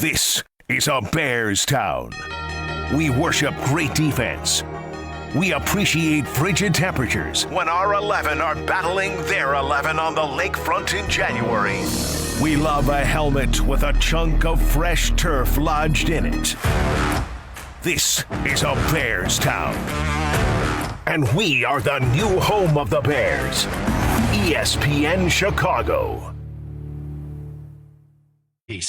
This is a Bears town. We worship great defense. We appreciate frigid temperatures when our 11 are battling their 11 on the lakefront in January. We love a helmet with a chunk of fresh turf lodged in it. This is a Bears town. And we are the new home of the Bears. ESPN Chicago.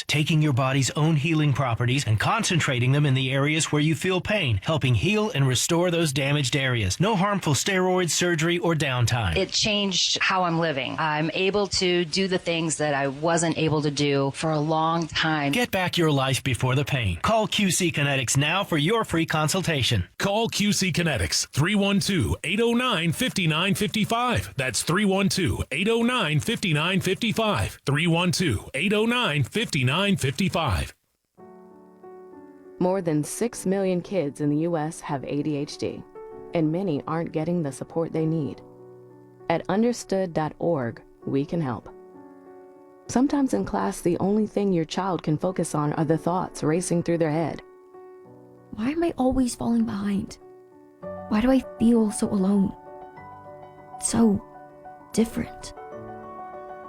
Taking your body's own healing properties and concentrating them in the areas where you feel pain, helping heal and restore those damaged areas. No harmful steroids, surgery, or downtime. It changed how I'm living. I'm able to do the things that I wasn't able to do for a long time. Get back your life before the pain. Call QC Kinetics now for your free consultation. Call QC Kinetics, 312-809-5955. That's 312-809-5955. 312-809-5955. More than 6 million kids in the U.S. have ADHD, and many aren't getting the support they need. At understood.org, we can help. Sometimes in class, the only thing your child can focus on are the thoughts racing through their head. Why am I always falling behind? Why do I feel so alone? So different.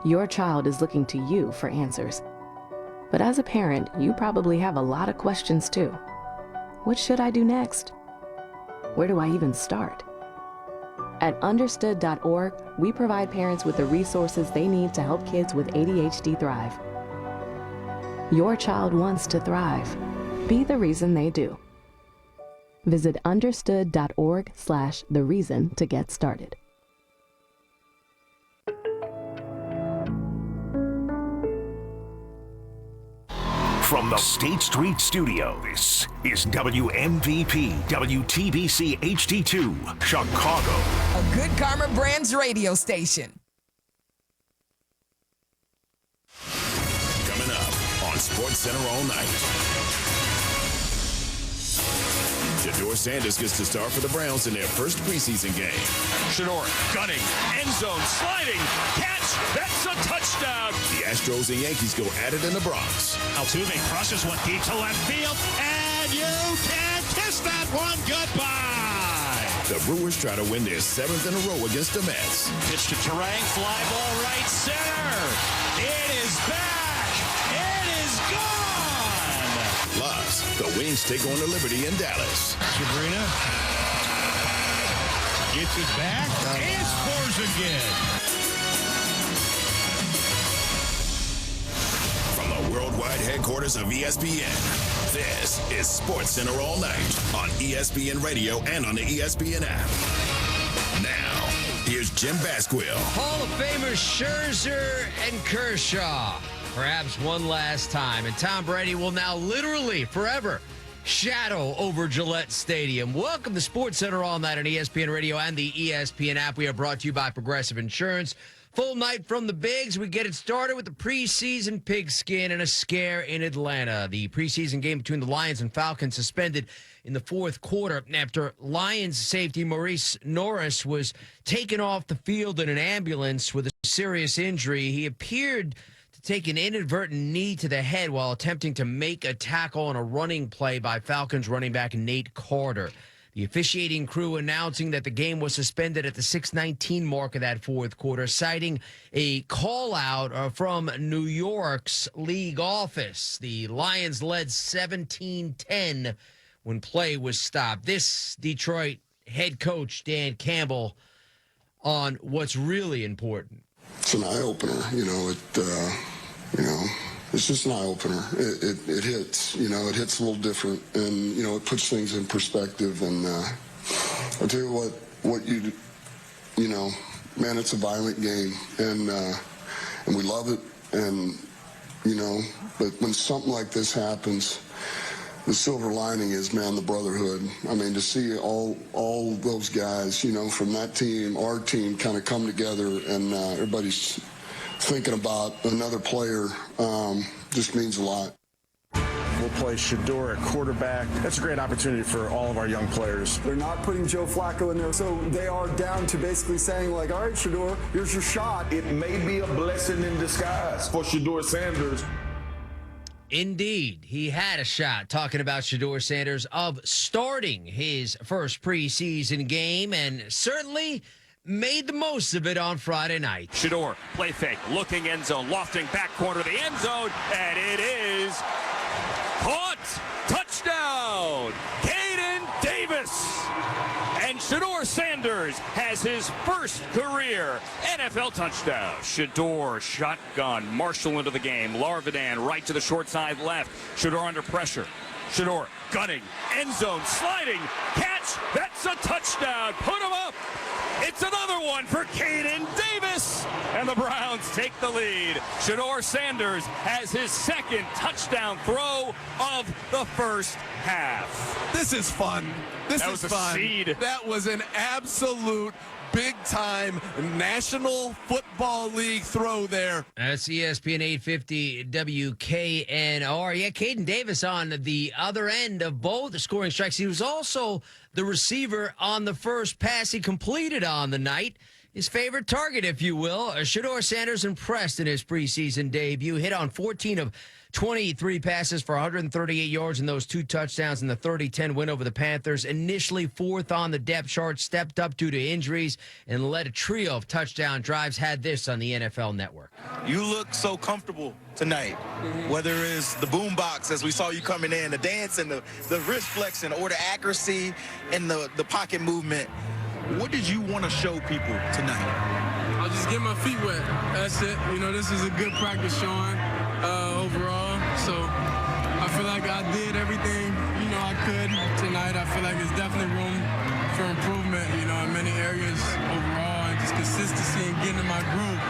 Your child is looking to you for answers. But as a parent, you probably have a lot of questions too. What should I do next? Where do I even start? At understood.org, we provide parents with the resources they need to help kids with ADHD thrive. Your child wants to thrive. Be the reason they do. Visit understood.org/the reason to get started. From the State Street Studio, this is WMVP WTBC HD2, Chicago. A Good Karma Brands radio station. Coming up on SportsCenter all night. Shedeur Sanders gets to start for the Browns in their first preseason game. Shedeur gunning, end zone, sliding, catch, that's a touchdown. The Astros and Yankees go at it in the Bronx. Altuve crushes one deep to left field, and you can kiss that one goodbye. The Brewers try to win their 7th in a row against the Mets. Pitch to Turang, fly ball right center. It is back. It is gone. Plus, the Wings take on the Liberty in Dallas. Sabrina gets it back and scores again. From the worldwide headquarters of ESPN, this is SportsCenter all night on ESPN Radio and on the ESPN app. Now, here's Jim Basquill. Hall of Famers Scherzer and Kershaw. Perhaps one last time. And Tom Brady will now literally forever shadow over Gillette Stadium. Welcome to SportsCenter all night on ESPN Radio and the ESPN app. We are brought to you by Progressive Insurance. Full night from the Bigs. We get it started with the preseason pigskin and a scare in Atlanta. The preseason game between the Lions and Falcons suspended in the fourth quarter after Lions safety Maurice Norris was taken off the field in an ambulance with a serious injury. He appeared to take an inadvertent knee to the head while attempting to make a tackle on a running play by Falcons running back Nate Carter. The officiating crew announcing that the game was suspended at the 6:19 mark of that fourth quarter, citing a call-out from New York's league office. The Lions led 17-10 when play was stopped. This Detroit head coach, Dan Campbell, on what's really important. It's an eye-opener, it's just an eye-opener. It hits, it hits a little different, and, it puts things in perspective. And I'll tell you man, it's a violent game, and we love it, and, but when something like this happens, the silver lining is, man, the brotherhood. I mean, to see all those guys, from that team, our team, kind of come together, and everybody's thinking about another player just means a lot. We'll play Shedeur at quarterback. That's a great opportunity for all of our young players. They're not putting Joe Flacco in there, so they are down to basically saying, all right, Shedeur, here's your shot. It may be a blessing in disguise for Shedeur Sanders. Indeed, he had a shot talking about Shedeur Sanders of starting his first preseason game and certainly made the most of it on Friday night. Shedeur, play fake, looking end zone, lofting back corner of the end zone, and it is caught. Touchdown, Caden Davis. And Shedeur Sanders has his first career NFL touchdown. Shedeur, shotgun, Marshall into the game. Larvidan right to the short side left. Shedeur under pressure. Shedeur gunning, end zone, sliding, catch. That's a touchdown. Put him up. It's another one for Caden Davis. And the Browns take the lead. Shedeur Sanders has his second touchdown throw of the first half. This is fun. This is fun. Seed. That was an absolute big-time National Football League throw there. That's ESPN 850 WKNR. Yeah, Caden Davis on the other end of both scoring strikes. He was also the receiver on the first pass he completed on the night. His favorite target, if you will. Shedeur Sanders impressed in his preseason debut. Hit on 14 of 23 passes for 138 yards and those 2 touchdowns in the 30-10 win over the Panthers. Initially 4th on the depth chart, stepped up due to injuries, and led a trio of touchdown drives. Had this on the NFL Network. You look so comfortable tonight, whether it's the boom box as we saw you coming in, the dance and the wrist flexion or the accuracy and the pocket movement. What did you want to show people tonight? I'll just get my feet wet. That's it. You know, this is a good practice showing overall. So I feel like I did everything, you know, I could tonight. I feel like there's definitely room for improvement, you know, in many areas overall, and just consistency and getting in my groove.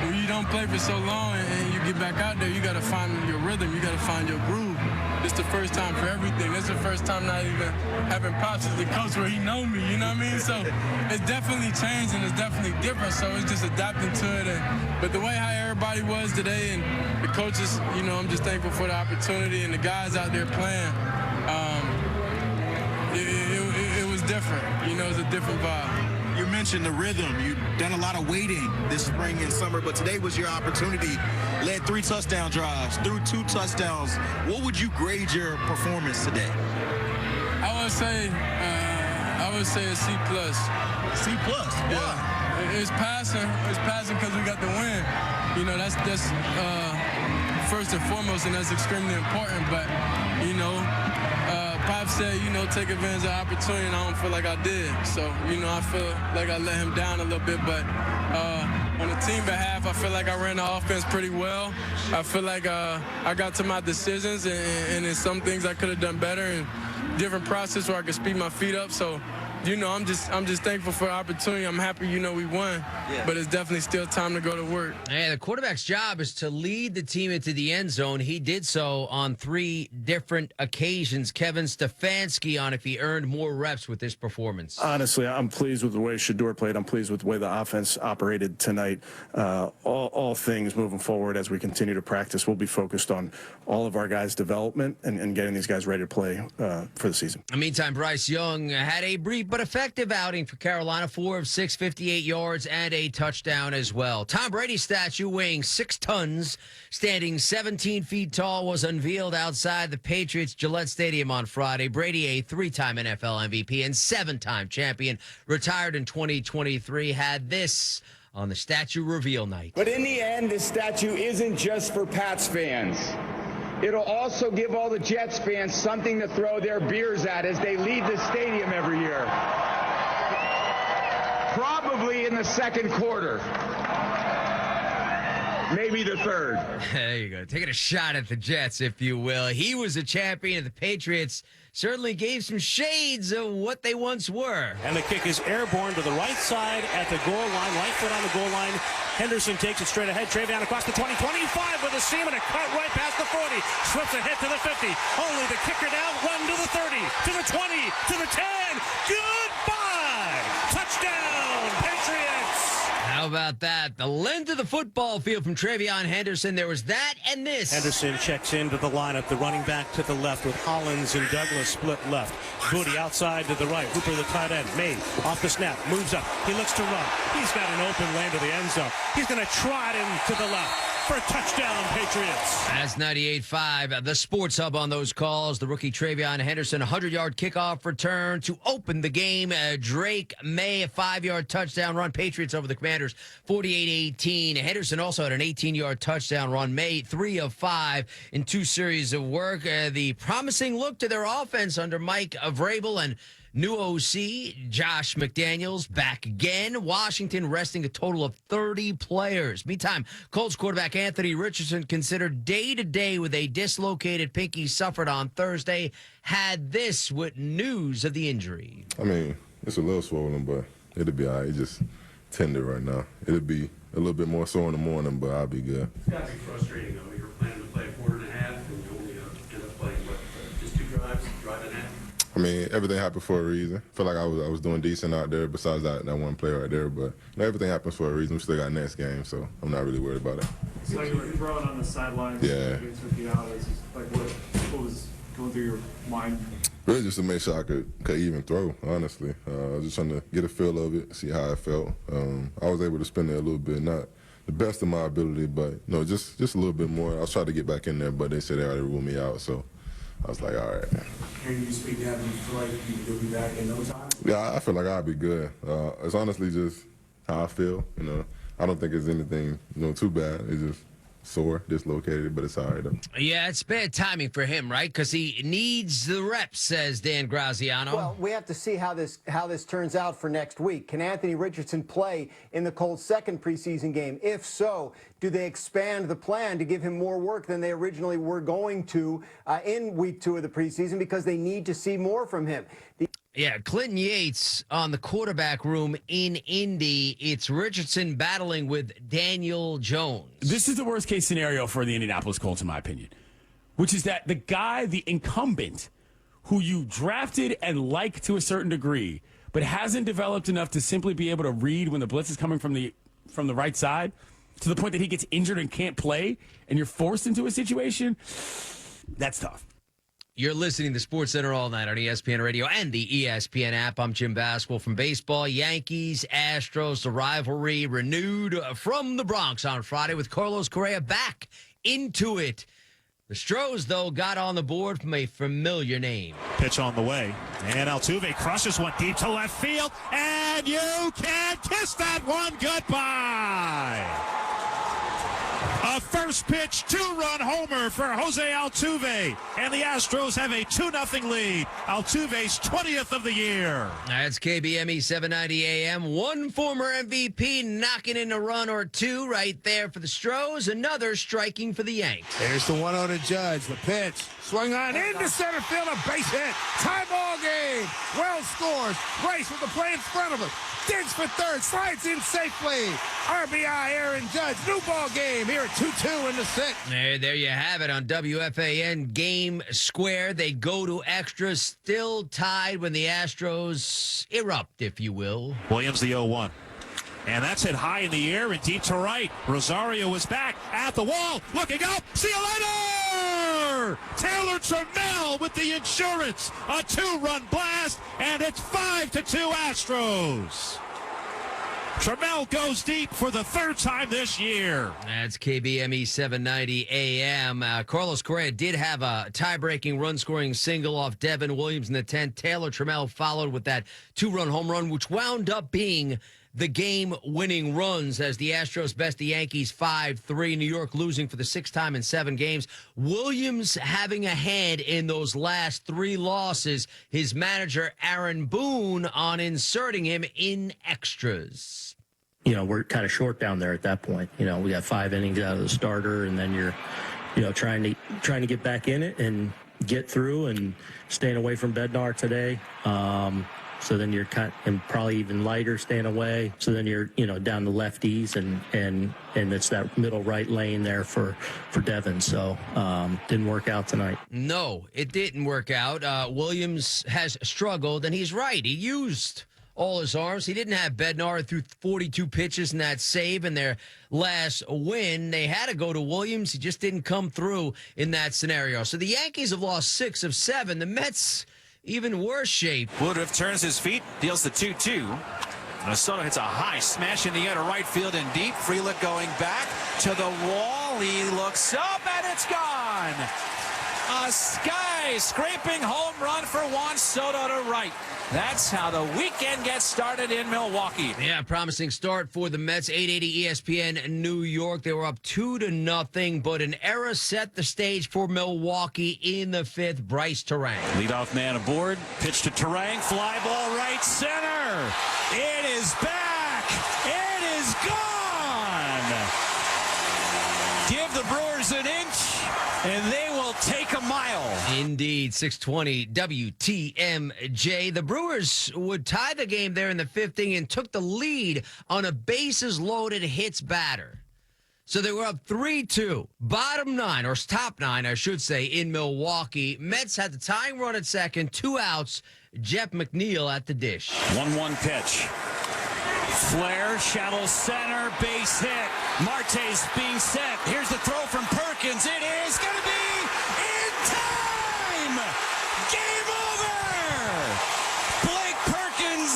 When you don't play for so long and you get back out there, you got to find your rhythm. You got to find your groove. It's the first time for everything. It's the first time not even having Pops as the coach where he know me, you know what I mean? So it's definitely changed and it's definitely different. So it's just adapting to it. But the way how everybody was today and the coaches, you know, I'm just thankful for the opportunity and the guys out there playing. It was different. You know, it was a different vibe. You mentioned the rhythm. You've done a lot of waiting this spring and summer, but today was your opportunity. Led 3 touchdown drives, threw 2 touchdowns. What would you grade your performance today? I would say a C+. C+? Yeah. It's passing. It's passing because we got the win. You know, that's first and foremost, and that's extremely important. But, you know, Pop said, you know, take advantage of the opportunity, and I don't feel like I did. So, you know, I feel like I let him down a little bit. But on the team behalf, I feel like I ran the offense pretty well. I feel like I got to my decisions, and in some things I could have done better, and different process where I could speed my feet up. So, you know, I'm just thankful for the opportunity. I'm happy, you know, we won, but it's definitely still time to go to work. Yeah, the quarterback's job is to lead the team into the end zone. He did so on 3 different occasions. Kevin Stefanski on if he earned more reps with this performance. Honestly, I'm pleased with the way Shedeur played. I'm pleased with the way the offense operated tonight. All things moving forward as we continue to practice, we'll be focused on all of our guys' development and getting these guys ready to play for the season. In the meantime, Bryce Young had a brief but effective outing for Carolina. 4 of 6, 58 yards, and a touchdown as well. Tom Brady's statue weighing 6 tons, standing 17 feet tall, was unveiled outside the Patriots Gillette Stadium on Friday. Brady, a 3-time NFL MVP and 7-time champion, retired in 2023, had this on the statue reveal night. But in the end, this statue isn't just for Pats fans. It'll also give all the Jets fans something to throw their beers at as they leave the stadium every year. Probably in the second quarter. Maybe the third. There you go. Taking a shot at the Jets, if you will. He was a champion, and the Patriots certainly gave some shades of what they once were. And the kick is airborne to the right side at the goal line. Right foot on the goal line. Henderson takes it straight ahead. Travion across the 20, 25 with a seam and a cut right past the 40. Slips ahead to the 50. Only the kicker now. Run to the 30, to the 20, to the 10. Goodbye! Touchdown, Patriots! How about that? The length of the football field from Travion Henderson. There was that and this. Henderson checks into the lineup. The running back to the left with Hollins and Douglas split left. Booty outside to the right. Hooper the tight end. May off the snap. Moves up. He looks to run. He's got an open lane to the end zone. He's going to trot him to the left. for a touchdown, Patriots. That's 98.5, the Sports Hub on those calls. The rookie Travion Henderson, 100-yard kickoff return to open the game. Drake May, a 5-yard touchdown run. Patriots over the Commanders, 48-18. Henderson also had an 18-yard touchdown run. May, 3 of 5 in 2 series of work. The promising look to their offense under Mike Vrabel and new OC, Josh McDaniels, back again. Washington resting a total of 30 players. Meantime, Colts quarterback Anthony Richardson, considered day-to-day with a dislocated pinky suffered on Thursday, had this with news of the injury. I mean, it's a little swollen, but it'll be all right. It's just tender right now. It'll be a little bit more sore in the morning, but I'll be good. It's got to be frustrating, though. You're planning to play a quarter and a half, and you only end up playing, just 2 drives, drive and a half? I mean, everything happened for a reason. I feel like I was doing decent out there besides that one play right there. But everything happens for a reason. We still got next game, so I'm not really worried about it. It's like you were throwing on the sidelines. Yeah. Took you out. It's just like what was going through your mind? Really just to make sure I could even throw, honestly. I was just trying to get a feel of it, see how I felt. I was able to spin it a little bit, not the best of my ability, but just a little bit more. I was trying to get back in there, but they said they already ruled me out, so I was like, all right. Hearing you speak, do you feel like you'll be back in no time? Yeah, I feel like I'll be good. It's honestly just how I feel. I don't think it's anything too bad. It's just sore, dislocated, but it's all right, though. Yeah, it's bad timing for him, right? Because he needs the reps, says Dan Graziano. Well, we have to see how this turns out for next week. Can Anthony Richardson play in the Colts' second preseason game? If so, do they expand the plan to give him more work than they originally were going to in week 2 of the preseason because they need to see more from him? Yeah, Clinton Yates on the quarterback room in Indy. It's Richardson battling with Daniel Jones. This is the worst-case scenario for the Indianapolis Colts, in my opinion, which is that the guy, the incumbent, who you drafted and like to a certain degree, but hasn't developed enough to simply be able to read when the blitz is coming from the right side, to the point that he gets injured and can't play, and you're forced into a situation, that's tough. You're listening to SportsCenter all night on ESPN Radio and the ESPN app. I'm Jim Basquill. From baseball, Yankees, Astros, the rivalry renewed from the Bronx on Friday with Carlos Correa back into it. The Stros, though, got on the board from a familiar name. Pitch on the way. And Altuve crushes one deep to left field. And you can kiss that one goodbye. A first pitch, 2-run homer for Jose Altuve. And the Astros have a 2-0 lead. Altuve's 20th of the year. That's KBME 790 AM. One former MVP knocking in a run or two right there for the Stros. Another striking for the Yanks. There's the 1-0 to Judge. The pitch. Swung on into center field. A base hit. Tie ball game. Wells scores. Grace with the play in front of him. Digs for third. Slides in safely. RBI Aaron Judge. New ball game here at 2-2 in the 6th. There you have it on WFAN Game Square. They go to extras, still tied when the Astros erupt, if you will. Williams the 0-1. And that's hit high in the air and deep to right. Rosario is back at the wall. Looking up. See you later! Taylor Trammell with the insurance. A 2-run blast, and it's 5-2 Astros. Trammell goes deep for the 3rd time this year. That's KBME 790 AM. Carlos Correa did have a tie-breaking run-scoring single off Devin Williams in the 10th. Taylor Trammell followed with that 2-run home run, which wound up being the game-winning runs as the Astros best the Yankees 5-3. New York losing for the 6th time in 7 games. Williams having a hand in those last 3 losses. His manager, Aaron Boone, on inserting him in extras. We're kind of short down there at that point. We got 5 innings out of the starter, and then you're, trying to get back in it and get through, and staying away from Bednar today. So then you're and probably even lighter staying away. So then you're, down the lefties and it's that middle right lane there for Devin. So didn't work out tonight. No, it didn't work out. Williams has struggled, and he's right. He used all his arms. He didn't have Bednar through 42 pitches in that save in their last win. They had to go to Williams. He just didn't come through in that scenario. So the Yankees have lost 6 of 7. The Mets, even worse shape. Woodruff turns his feet, deals the 2-2. Minnesota hits a high smash in the air to right field and deep. Frelick going back to the wall. He looks up and it's gone. A sky-scraping home run for Juan Soto to right. That's how the weekend gets started in Milwaukee. Yeah, promising start for the Mets. 880 ESPN New York. They were up 2-0, but an error set the stage for Milwaukee in the fifth. Bryce Terang. Leadoff man aboard. Pitch to Terang. Fly ball right center. It is back. It is gone. Give the Brewers an inch, and they will take a mile. Indeed, 620 WTMJ. The Brewers would tie the game there in the fifth inning and took the lead on a bases-loaded hits batter. So they were up 3-2. Bottom nine, or top nine, I should say, in Milwaukee. Mets had the tying run at second, 2 outs. Jeff McNeil at the dish. 1-1 pitch. Flare, shallow center, base hit. Marte's being set. Here's the throw from Perkins. It is going to be in time! Game over! Blake Perkins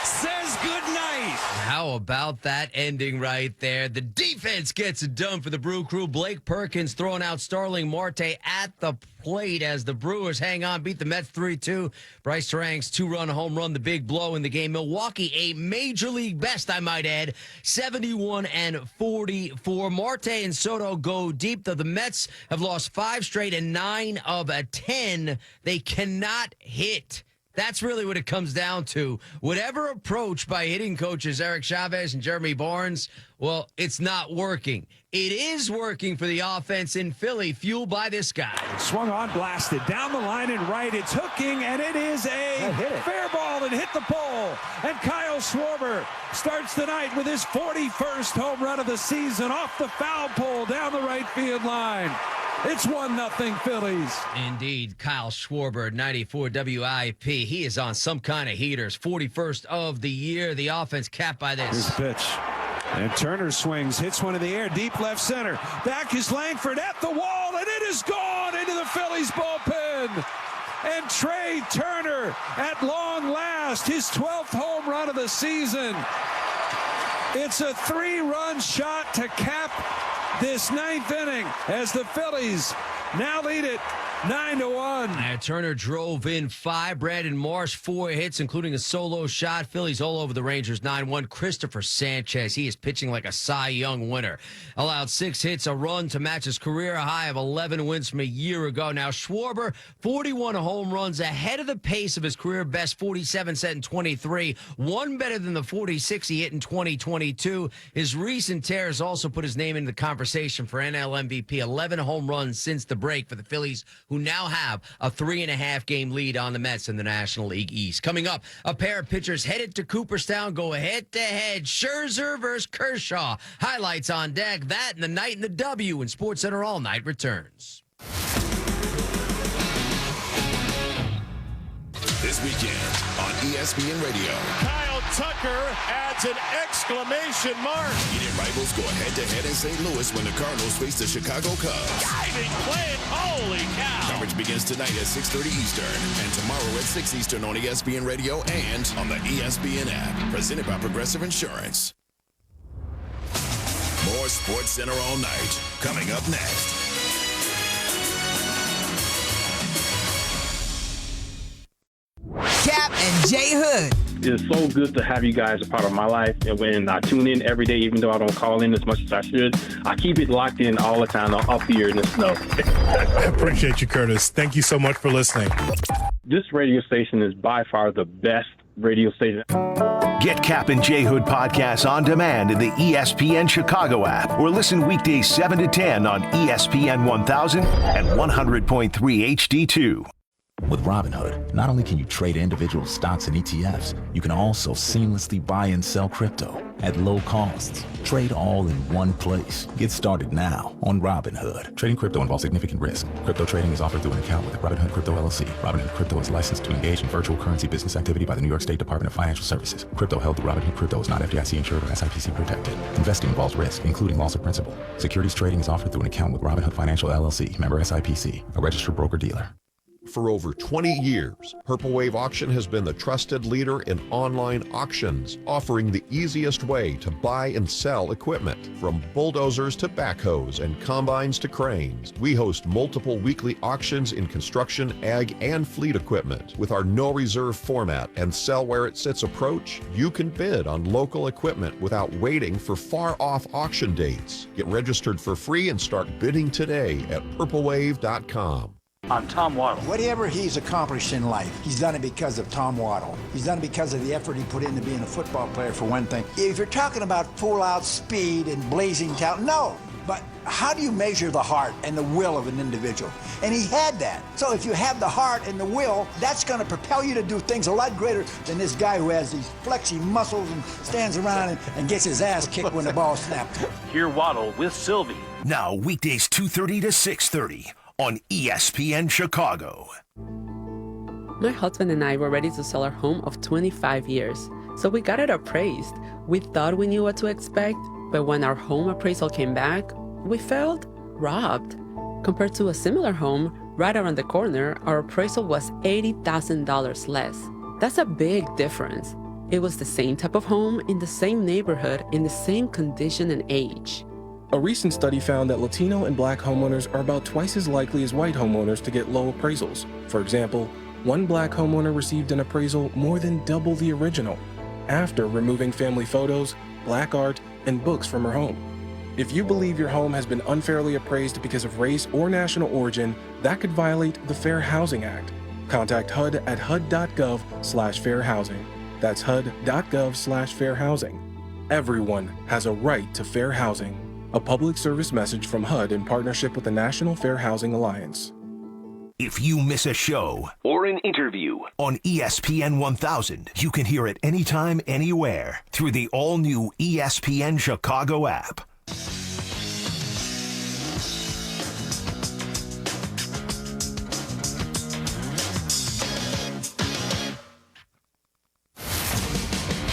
says goodnight. How about that ending right there? The defense gets it done for the Brew Crew. Blake Perkins throwing out Starling Marte at the plate as the Brewers hang on, beat the Mets 3-2. Bryce Terang's 2-run home run, the big blow in the game. Milwaukee, a major league best, I might add, 71-44. Marte and Soto go deep, though the Mets have lost 5 straight and 9 of 10. They cannot hit. That's really what it comes down to. Whatever approach by hitting coaches Eric Chavez and Jeremy Barnes, well, it's not working. It is working for the offense in Philly, fueled by this guy. Swung on, blasted down the line and right. It's hooking, and it is a fair ball and hit the pole. And Kyle Schwarber starts the night with his 41st home run of the season off the foul pole down the right field line. It's 1-0 Phillies. Indeed, Kyle Schwarber, 94 WIP. He is on some kind of heaters. 41st of the year. The offense capped by this. His pitch. And Turner swings, hits one in the air, deep left center. Back is Langford at the wall, and it is gone into the Phillies bullpen. And Trey Turner, at long last, his 12th home run of the season. It's a 3-run shot to cap this 9th inning as the Phillies now lead it 9-1. Turner drove in 5. Brandon Marsh, 4 hits, including a solo shot. Phillies all over the Rangers, 9-1. Christopher Sanchez, he is pitching like a Cy Young winner. Allowed 6 hits, a run to match his career high of 11 wins from a year ago. Now, Schwarber, 41 home runs, ahead of the pace of his career best, 47 set in 23. One better than the 46 he hit in 2022. His recent tears also put his name into the conversation for NL MVP. 11 home runs since the break for the Phillies, who now have a 3.5-game lead on the Mets in the National League East. Coming up, a pair of pitchers headed to Cooperstown go head-to-head. Scherzer versus Kershaw. Highlights on deck. That and the night in the W when SportsCenter All Night returns. This weekend on ESPN Radio. Kyle Tucker adds an exclamation mark. Union rivals go head-to-head in St. Louis when the Cardinals face the Chicago Cubs. Diving play, holy cow. Coverage begins tonight at 6:30 Eastern and tomorrow at 6 Eastern on ESPN Radio and on the ESPN app. Presented by Progressive Insurance. More SportsCenter All Night coming up next. Cap and J Hood. It's so good to have you guys a part of my life. And when I tune in every day, even though I don't call in as much as I should, I keep it locked in all the time up here in the snow. I appreciate you, Curtis. Thank you so much for listening. This radio station is by far the best radio station. Get Cap and J Hood podcasts on demand in the ESPN Chicago app or listen weekdays 7 to 10 on ESPN 1000 and 100.3 HD2. With Robinhood, not only can you trade individual stocks and ETFs, you can also seamlessly buy and sell crypto at low costs. Trade all in one place. Get started now on Robinhood. Trading crypto involves significant risk. Crypto trading is offered through an account with Robinhood Crypto LLC. Robinhood Crypto is licensed to engage in virtual currency business activity by the New York State Department of Financial Services. Crypto held through Robinhood Crypto is not FDIC insured or SIPC protected. Investing involves risk, including loss of principal. Securities trading is offered through an account with Robinhood Financial LLC, member SIPC, a registered broker-dealer. for over 20 years, Purple Wave Auction has been the trusted leader in online auctions, offering the easiest way to buy and sell equipment. From bulldozers to backhoes and combines to cranes, we host multiple weekly auctions in construction, ag, and fleet equipment. With our no reserve format and sell where it sits approach, you can bid on local equipment without waiting for far off auction dates. Get registered for free and start bidding today at purplewave.com. I'm Tom Waddle. Whatever he's accomplished in life, he's done it because of Tom Waddle. He's done it because of the effort he put into being a football player, for one thing. If you're talking about full-out speed and blazing talent, no. But how do you measure the heart and the will of an individual? And he had that. So if you have the heart and the will, that's going to propel you to do things a lot greater than this guy who has these flexy muscles and stands around and gets his ass kicked when the ball snapped. Hear Waddle with Sylvie. Now, weekdays 2:30 to 6:30 on ESPN Chicago. My husband and I were ready to sell our home of 25 years, so we got it appraised. We thought we knew what to expect, but when our home appraisal came back, we felt robbed. Compared to a similar home right around the corner, our appraisal was $80,000 less. That's a big difference. It was the same type of home in the same neighborhood in the same condition and age. A recent study found that Latino and Black homeowners are about twice as likely as white homeowners to get low appraisals. For example, one Black homeowner received an appraisal more than double the original, after removing family photos, Black art, and books from her home. If you believe your home has been unfairly appraised because of race or national origin, that could violate the Fair Housing Act. Contact HUD at hud.gov/fairhousing. That's hud.gov/fairhousing. Everyone has a right to fair housing. A public service message from HUD in partnership with the National Fair Housing Alliance. If you miss a show or an interview on ESPN 1000, you can hear it anytime, anywhere through the all-new ESPN Chicago app.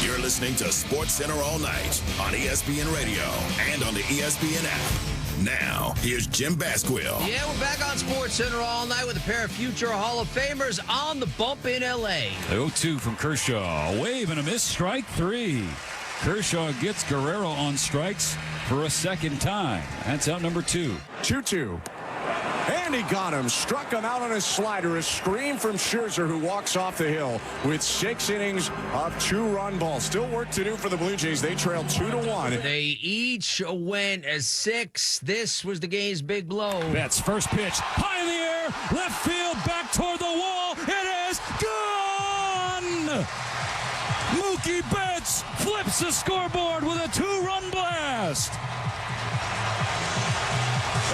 You're listening to Sports Center all night on ESPN Radio and on the ESPN app. Now, here's Jim Basquill. Yeah, we're back on Sports Center all night with a pair of future Hall of Famers on the bump in L.A. The 0-2 from Kershaw. A wave and a miss, strike three. Kershaw gets Guerrero on strikes for a second time. That's out number 2. 2-2. And he got him. Struck him out on his slider. A scream from Scherzer, who walks off the hill with 6 innings of 2-run ball. Still work to do for the Blue Jays. They trail 2-1. They each went as 6. This was the game's big blow. Betts, first pitch, high in the air, left field, back toward the wall. It is gone! Mookie Betts flips the scoreboard with a 2-run blast.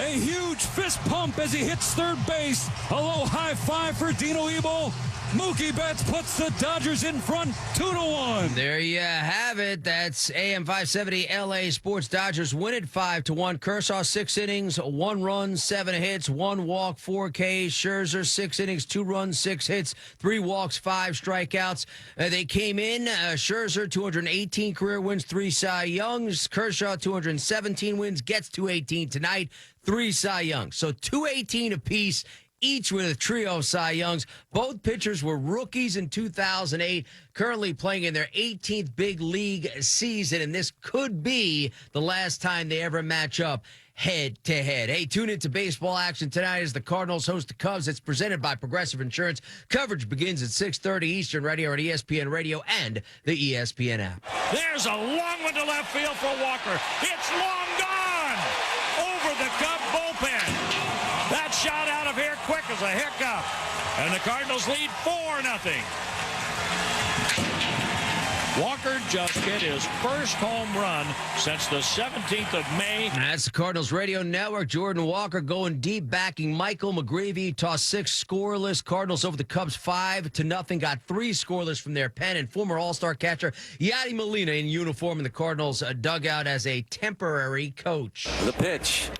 A huge fist pump as he hits third base. A low high five for Dino Ebel. Mookie Betts puts the Dodgers in front 2-1. There you have it. That's AM 570 LA Sports. Dodgers win it 5-1. Kershaw 6 innings, 1 run, 7 hits, 1 walk, 4 Ks. Scherzer 6 innings, 2 runs, 6 hits, 3 walks, 5 strikeouts. They came in. Scherzer 218 career wins, 3 Cy Youngs. Kershaw 217 wins, gets 218 tonight, 3 Cy Youngs. So 218 apiece, each with a trio of Cy Youngs. Both pitchers were rookies in 2008, currently playing in their 18th big league season, and this could be the last time they ever match up head-to-head. Hey, tune into baseball action tonight as the Cardinals host the Cubs. It's presented by Progressive Insurance. Coverage begins at 6:30 Eastern, right here on ESPN Radio and the ESPN app. There's a long one to left field for Walker. It's long gone over the Cub bullpen. That shot out of here quick as a hiccup. And the Cardinals lead 4-0. Walker just hit his first home run since the 17th of May. That's the Cardinals Radio Network. Jordan Walker going deep, backing Michael McGreevy. Tossed 6 scoreless. Cardinals over the Cubs 5-0. Got 3 scoreless from their pen. And former All-Star catcher Yadi Molina in uniform in the Cardinals dugout as a temporary coach. The pitch.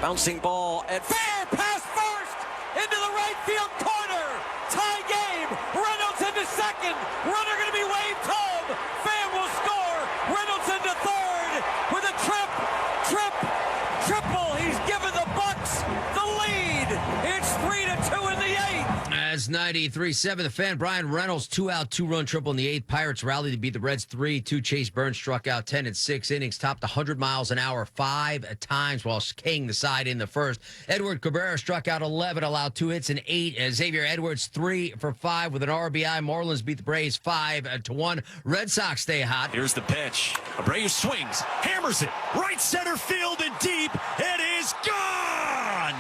Bouncing ball at fair. Pass first into the right field corner. Tie game. Reynolds into second. Runner going to be waved home. Pham will score. Reynolds into third with a triple. He's given the Bucks the lead. It's 3-2 in the 8th. As 93.7 The Fan. Brian Reynolds, 2-out, 2-run triple in the 8th. Pirates rallied to beat the Reds 3-2. Chase Burns struck out 10 in 6 innings, topped 100 miles an hour 5 times while king the side in the first. Edward Cabrera struck out 11, allowed 2 hits in 8. Xavier Edwards 3 for 5 with an RBI. Marlins beat the Braves 5-1. Red Sox stay hot. Here's the pitch. Abreu swings, hammers it, right center field and deep. It is gone!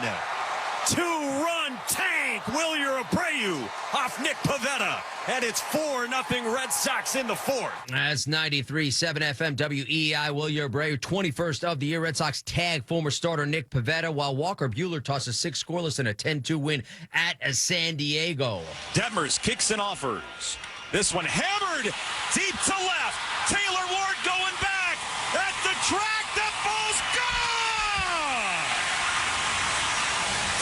2-run tank, Wilyer Abreu off Nick Pivetta. And it's 4-0 Red Sox in the 4th. That's 93.7 FM WEI. Wilyer Abreu, 21st of the year. Red Sox tag former starter Nick Pivetta, while Walker Buehler tosses 6 scoreless in a 10-2 win at San Diego. Detmers kicks and offers. This one hammered deep to left. Taylor Ward going back at the track. That ball's gone!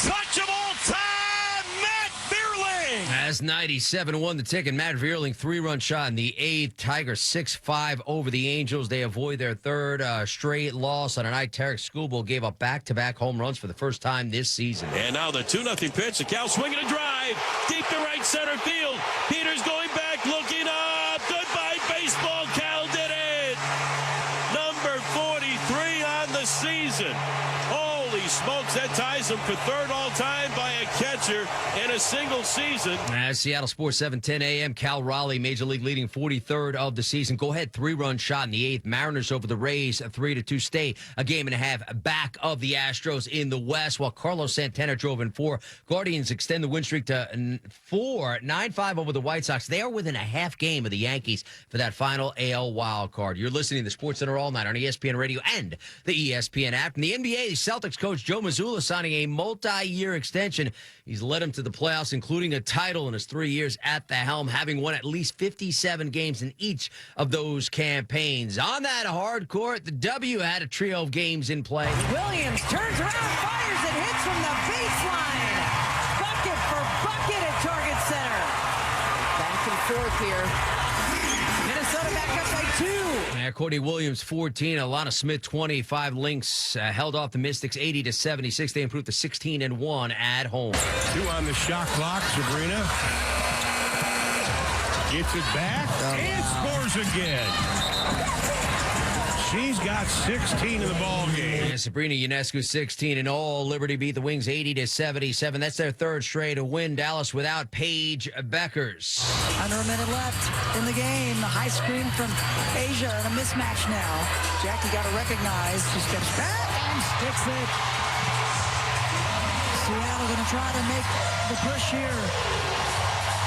Touch of all time, Matt Vierling. That's 97-1 the ticket. Matt Vierling, 3-run shot in the 8th. Tigers 6-5 over the Angels. They avoid their 3rd straight loss on a night Tarek Skubal gave up back-to-back home runs for the first time this season. And now the 2-0 pitch. The Cal swinging a drive deep to right center field. Peters going back, looking up. Goodbye, baseball. Cal did it. Number 43 on the season. Holy smokes, that ties him for 3rd all-time by a catcher in a single season. Seattle Sports 7:10 a.m. Cal Raleigh, Major League leading 43rd of the season. Go ahead, 3-run shot in the 8th. Mariners over the Rays, 3-2. Stay a game and a half back of the Astros in the West, while Carlos Santana drove in 4. Guardians extend the win streak to 4, 9-5 over the White Sox. They are within a half game of the Yankees for that final AL wild card. You're listening to Sports Center all night on ESPN Radio and the ESPN app. In the NBA, the Celtics coach Joe Mazzulla signing a multi-year extension. He's led them to the playoffs, including a title in his 3 years at the helm, having won at least 57 games in each of those campaigns. On that hard court, the W had a trio of games in play. Williams turns around, fires and hits from the baseline. Bucket for bucket at Target Center. Back and forth here. Minnesota back up by 2. Courtney Williams, 14. Alana Smith, 25. Lynx held off the Mystics 80-76. They improved to 16-1 at home. 2 on the shot clock. Sabrina gets it back and scores again. She's got 16 in the ball game. Yeah, Sabrina Ionescu, 16 in all. Liberty beat the Wings 80-77. That's their 3rd straight to win. Dallas without Paige Beckers. Under a minute left in the game. The high screen from Asia and a mismatch now. Jackie got to recognize. She steps back and sticks it. Seattle going to try to make the push here.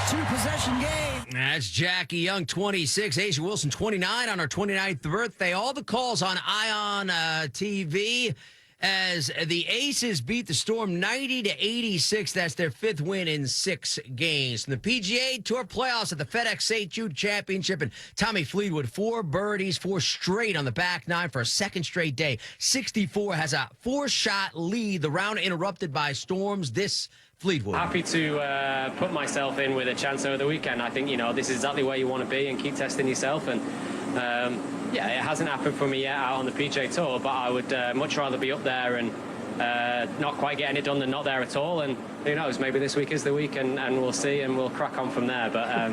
2-possession game. That's Jackie Young, 26. Asia Wilson, 29 on her 29th birthday. All the calls on Ion TV as the Aces beat the Storm 90-86. That's their 5th win in 6 games. From the PGA Tour playoffs at the FedEx St. Jude Championship, and Tommy Fleetwood, 4 birdies, 4 straight on the back 9 for a 2nd straight day. 64 has a 4-shot lead. The round interrupted by storms. This Fleetwood. Happy to put myself in with a chance over the weekend. I think, this is exactly where you want to be and keep testing yourself. And yeah, it hasn't happened for me yet out on the PGA Tour, but I would much rather be up there and not quite getting it done than not there at all. And who knows, maybe this week is the week and we'll see and we'll crack on from there. But,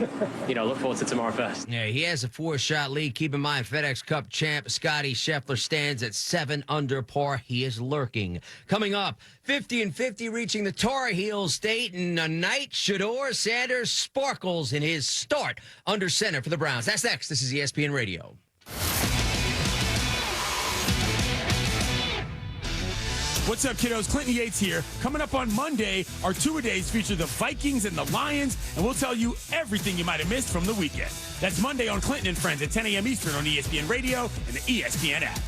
look forward to tomorrow first. Yeah, he has a 4-shot lead. Keep in mind, FedEx Cup champ Scotty Scheffler stands at 7 under par. He is lurking. Coming up, 50-50 reaching the Tar Heel State, and a night Shedeur Sanders sparkles in his start under center for the Browns. That's next. This is ESPN Radio. What's up, kiddos? Clinton Yates here. Coming up on Monday, our two-a-days feature the Vikings and the Lions, and we'll tell you everything you might have missed from the weekend. That's Monday on Clinton and Friends at 10 a.m. Eastern on ESPN Radio and the ESPN app.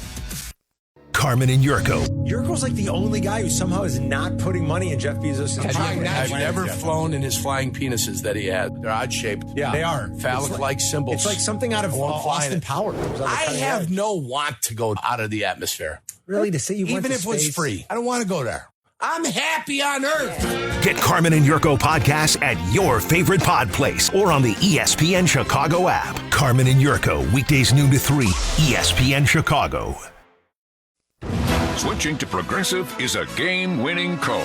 Carmen and Yurko. Yurko's like the only guy who somehow is not putting money in Jeff Bezos' I've never flown in his flying penises that he had. They're odd-shaped. Yeah, they are. Phallic-like symbols. It's like something out of Austin Powers. I have no want to go out of the atmosphere. Really? To say you went Even to if it was space? free. I don't want to go there. I'm happy on Earth. Get Carmen and Yurko podcasts at your favorite pod place or on the ESPN Chicago app. Carmen and Yurko, weekdays noon to 3, ESPN Chicago. Switching to Progressive is a game-winning call.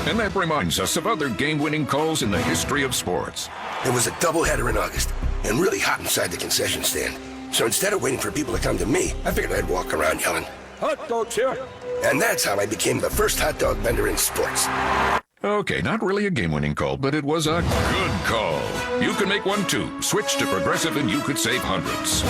And that reminds us of other game-winning calls in the history of sports. It was a doubleheader in August and really hot inside the concession stand. So instead of waiting for people to come to me, I figured I'd walk around yelling, "Hot dogs here!" And that's how I became the first hot dog vendor in sports. Okay, not really a game-winning call, but it was a good call. You can make one too. Switch to Progressive and you could save hundreds.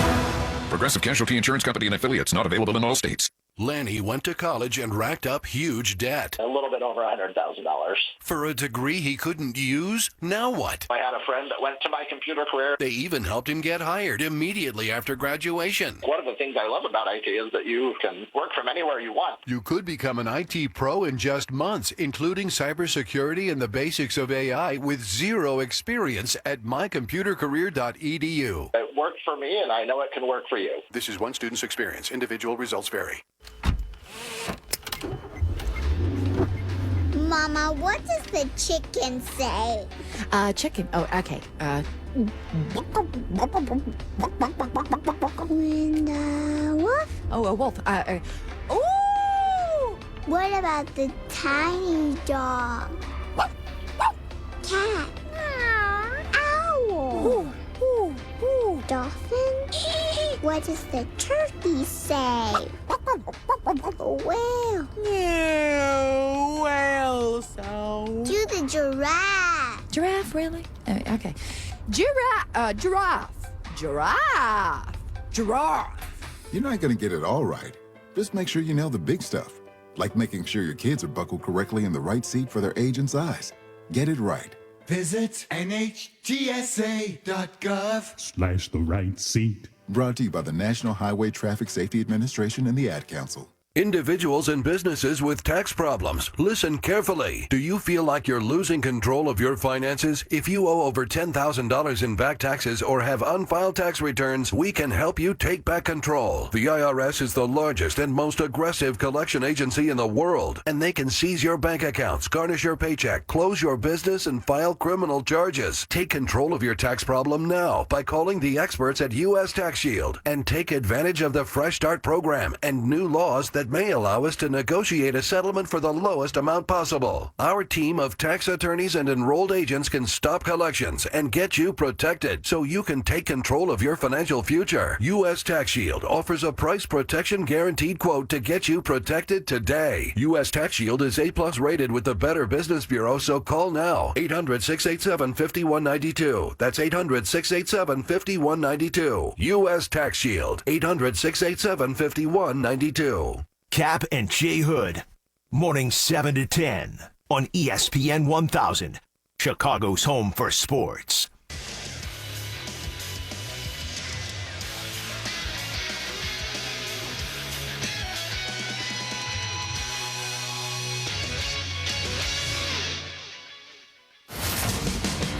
Progressive Casualty Insurance Company and affiliates, not available in all states. Lanny went to college and racked up huge debt. A little bit over $100,000. For a degree he couldn't use? Now what? I had a friend that went to my computer career. They even helped him get hired immediately after graduation. One of the things I love about IT is that you can work from anywhere you want. You could become an IT pro in just months, including cybersecurity and the basics of AI with zero experience at mycomputercareer.edu. It worked for me, and I know it can work for you. This is one student's experience. Individual results vary. Mama, what does the chicken say? Chicken. Oh, okay. When the wolf? Oh, a wolf. Ooh! What about the tiny dog? Cat. Owl. Dolphin? What does the turkey say? Whale. Whale sound. Do the giraffe. Giraffe, really? Okay. Giraffe. You're not going to get it all right. Just make sure you nail the big stuff, like making sure your kids are buckled correctly in the right seat for their age and size. Get it right. Visit NHTSA.gov/the right seat. Brought to you by the National Highway Traffic Safety Administration and the Ad Council. Individuals and businesses with tax problems, listen carefully. Do you feel like you're losing control of your finances? If you owe over $10,000 in back taxes or have unfiled tax returns, we can help you take back control. The IRS is the largest and most aggressive collection agency in the world, and they can seize your bank accounts, garnish your paycheck, close your business, and file criminal charges. Take control of your tax problem now by calling the experts at U.S. Tax Shield and take advantage of the Fresh Start program and new laws that may allow us to negotiate a settlement for the lowest amount possible. Our team of tax attorneys and enrolled agents can stop collections and get you protected so you can take control of your financial future. U.S. Tax Shield offers a price protection guaranteed quote to get you protected today. U.S. Tax Shield is A+ rated with the Better Business Bureau, so call now. 800-687-5192. That's 800-687-5192. U.S. Tax Shield. 800-687-5192. Cap and Jay Hood. Morning 7 to 10 on ESPN 1000. Chicago's home for sports.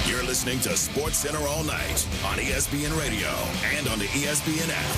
You're listening to Sports Center all night on ESPN Radio and on the ESPN app.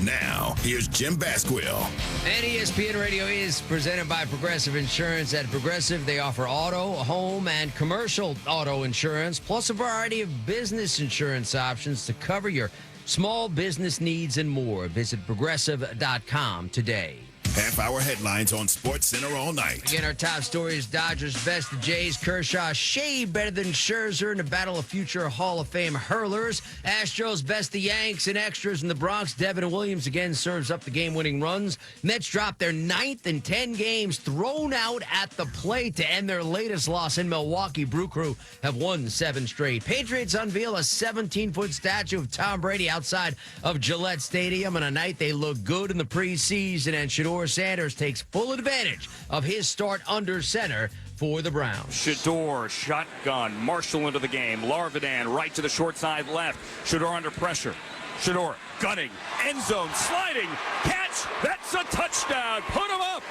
Now, here's Jim Basquill. And ESPN Radio is presented by Progressive Insurance. At Progressive, they offer auto, home, and commercial auto insurance, plus a variety of business insurance options to cover your small business needs and more. Visit Progressive.com today. Half-hour headlines on Sports Center all night. Again, our top story is Dodgers best the Jays. Kershaw shade better than Scherzer in the battle of future Hall of Fame hurlers. Astros best the Yanks and extras in the Bronx. Devin Williams again serves up the game-winning runs. Mets drop their 9th in 10 games, thrown out at the plate to end their latest loss in Milwaukee. Brew Crew have won 7 straight. Patriots unveil a 17-foot statue of Tom Brady outside of Gillette Stadium on a night they look good in the preseason, and Shedeur Sanders takes full advantage of his start under center for the Browns. Shedeur, shotgun, Marshall into the game. Larvidan right to the short side left. Shedeur under pressure. Shedeur gunning, end zone, sliding, catch, that's a touchdown, put him up.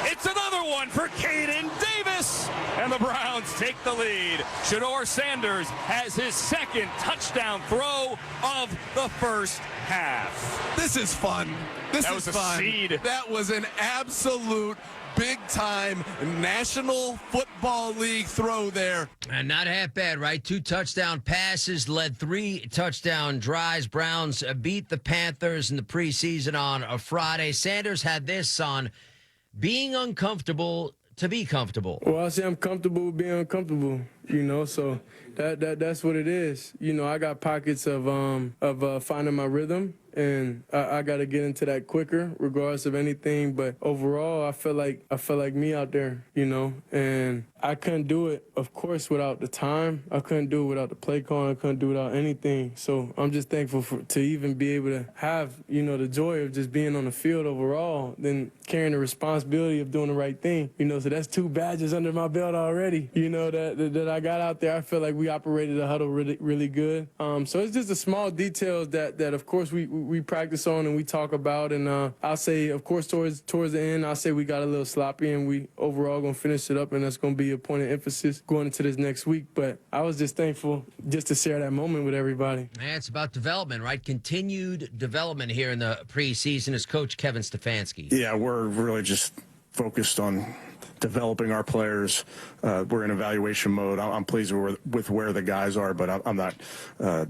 It's another one for Caden Davis, and the Browns take the lead. Shedeur Sanders has his 2nd touchdown throw of the first half. This is fun. That was fun. Seed. That was an absolute big-time National Football League throw there. And not half bad, right? 2 touchdown passes, led 3 touchdown drives. Browns beat the Panthers in the preseason on a Friday. Sanders had this on being uncomfortable to be comfortable? Well, I say I'm comfortable with being uncomfortable, so that's what it is. I got pockets of finding my rhythm, and I got to get into that quicker, regardless of anything. But overall, I feel like me out there, and I couldn't do it, of course, without the time. I couldn't do it without the play calling. I couldn't do it without anything. So I'm just thankful to even be able to have, the joy of just being on the field overall, then carrying the responsibility of doing the right thing, So that's 2 badges under my belt already, that I got out there. I feel like we operated the huddle really, really good. So it's just the small details that of course we practice on and we talk about. And I'll say, of course, towards the end, I'll say we got a little sloppy and we overall going to finish it up, and that's going to be a point of emphasis going into this next week. But I was just thankful just to share that moment with everybody. Man, it's about development, right? Continued development here in the preseason as Coach Kevin Stefanski. Yeah, we're really just focused on developing our players. We're in evaluation mode. I'm pleased with where the guys are, but I'm not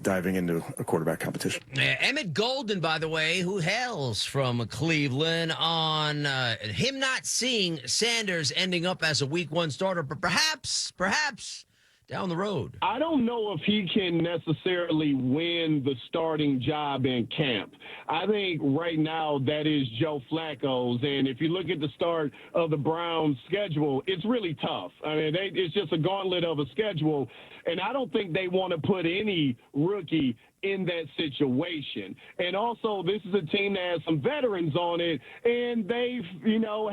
diving into a quarterback competition. Emmett Golden, by the way, who hails from Cleveland, on him not seeing Sanders ending up as a Week 1 starter, but perhaps down the road. I don't know if he can necessarily win the starting job in camp. I think right now that is Joe Flacco's, and if you look at the start of the Browns' schedule, it's really tough. I mean, it's just a gauntlet of a schedule, and I don't think they want to put any rookie in that situation. And also, this is a team that has some veterans on it, and they've,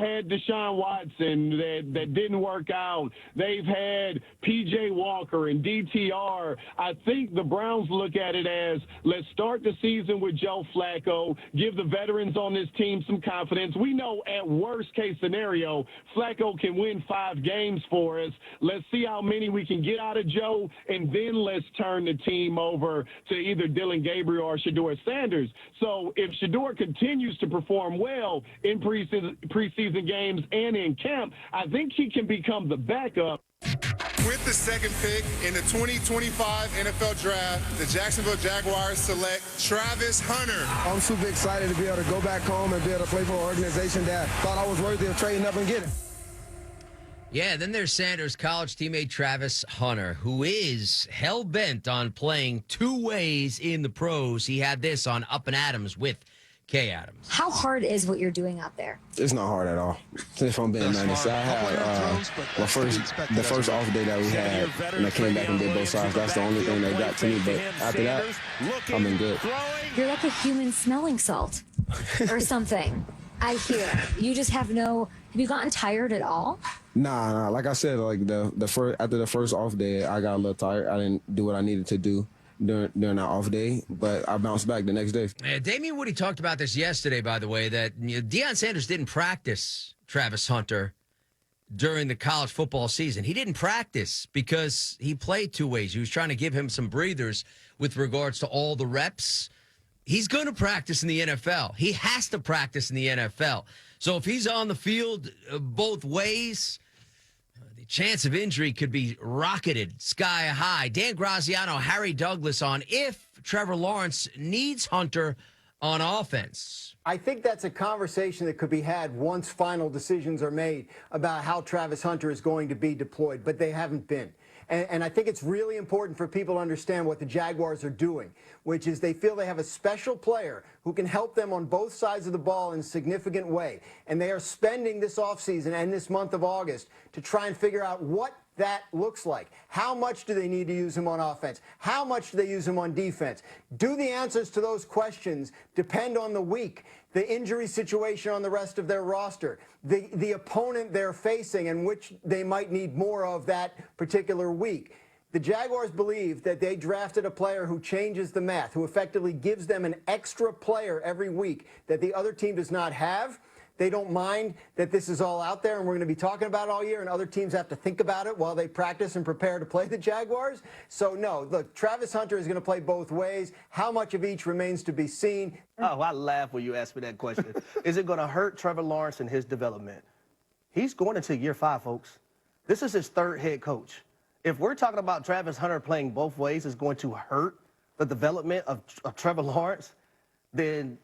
had Deshaun Watson that didn't work out. They've had P.J. Walker and DTR. I think the Browns look at it as, let's start the season with Joe Flacco, give the veterans on this team some confidence. We know at worst case scenario, Flacco can win 5 games for us. Let's see how many we can get out of Joe, and then let's turn the team over to either Dylan Gabriel or Shedeur Sanders. So if Shedeur continues to perform well in preseason games and in camp, I think he can become the backup. With the second pick in the 2025 NFL Draft, the Jacksonville Jaguars select Travis Hunter. I'm super excited to be able to go back home and be able to play for an organization that thought I was worthy of trading up and getting. Yeah, then there's Sanders' college teammate Travis Hunter, who is hell-bent on playing 2 ways in the pros. He had this on Up and Adams with Kay Adams. How hard is what you're doing out there? It's not hard at all. If I'm being honest, I had the first off day that we had, and I came back and did both sides. That's the only thing that got to me. But after that, I've been good. You're like a human smelling salt or something. I hear. You just have no. Have you gotten tired at all? Nah. Like I said, like after the first off day, I got a little tired. I didn't do what I needed to do during that off day, but I bounced back the next day. Damian Woody talked about this yesterday, by the way, that Deion Sanders didn't practice Travis Hunter during the college football season. He didn't practice because he played 2 ways. He was trying to give him some breathers with regards to all the reps. He's going to practice in the NFL. He has to practice in the NFL. So if he's on the field both ways, the chance of injury could be rocketed sky high. Dan Graziano, Harry Douglas on if Trevor Lawrence needs Hunter on offense. I think that's a conversation that could be had once final decisions are made about how Travis Hunter is going to be deployed, but they haven't been. And I think it's really important for people to understand what the Jaguars are doing, which is they feel they have a special player who can help them on both sides of the ball in a significant way. And they are spending this offseason and this month of August to try and figure out what that looks like. How much do they need to use him on offense? How much do they use him on defense? Do the answers to those questions depend on the week, the injury situation on the rest of their roster, the opponent they're facing and which they might need more of that particular week? The Jaguars believe that they drafted a player who changes the math, who effectively gives them an extra player every week that the other team does not have. They don't mind that this is all out there and we're going to be talking about it all year and other teams have to think about it while they practice and prepare to play the Jaguars. So, no, look, Travis Hunter is going to play both ways. How much of each remains to be seen. Oh, I laugh when you ask me that question. Is it going to hurt Trevor Lawrence and his development? He's going into year 5, folks. This is his 3rd head coach. If we're talking about Travis Hunter playing both ways is going to hurt the development of Trevor Lawrence, then